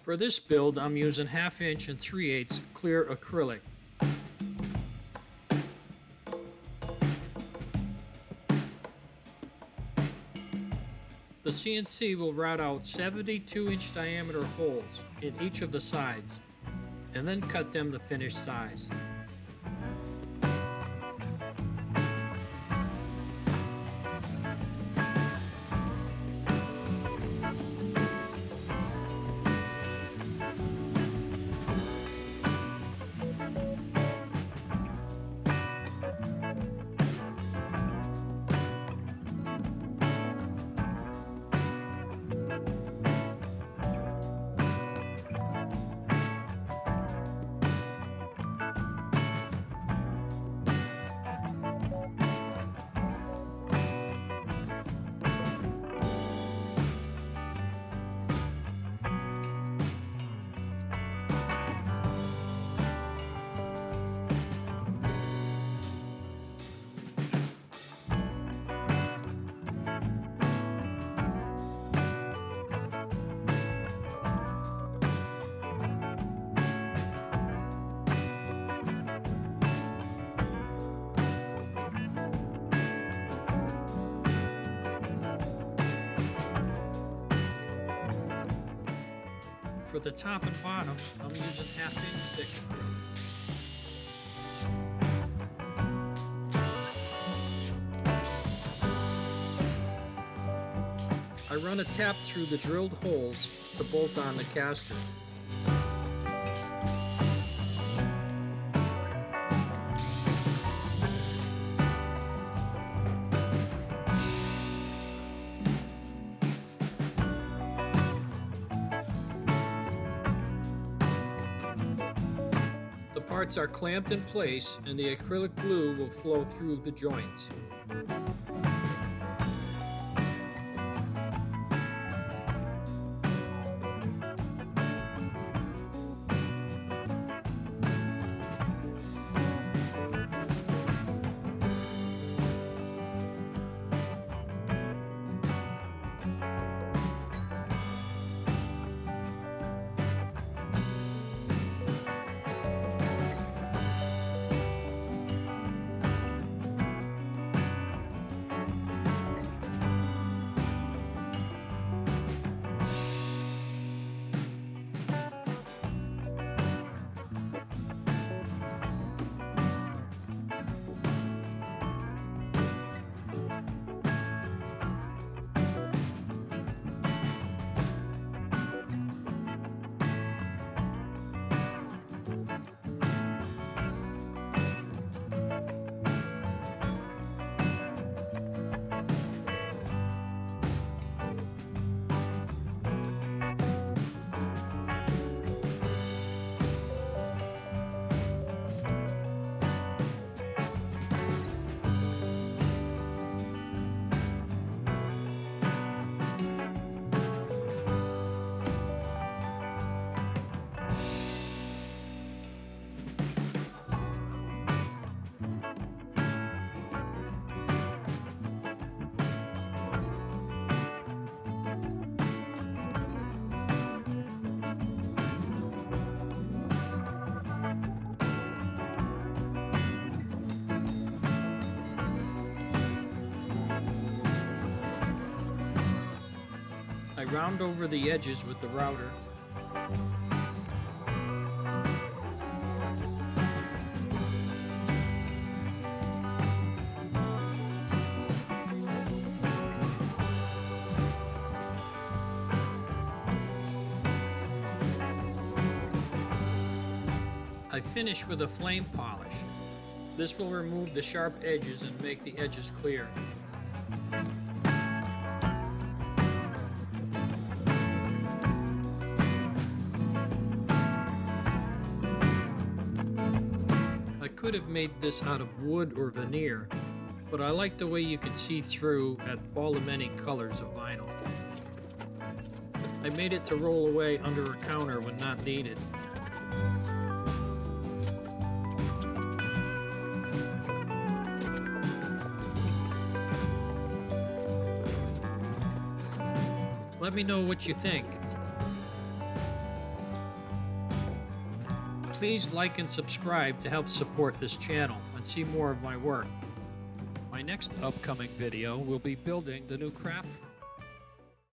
For this build, I'm using 1/2 inch and 3/8 clear acrylic. The CNC will route out 72-inch diameter holes in each of the sides, and then cut them the finished size. For the top and bottom, I'm using 1/2 inch thick acrylic. I run a tap through the drilled holes to bolt on the casters. The parts are clamped in place and the acrylic glue will flow through the joints. I round over the edges with the router. I finish with a flame polish. This will remove the sharp edges and make the edges clear. I could have made this out of wood or veneer, but I like the way you can see through at all the many colors of vinyl. I made it to roll away under a counter when not needed. Let me know what you think. Please like and subscribe to help support this channel and see more of my work. My next upcoming video will be building the new craft room.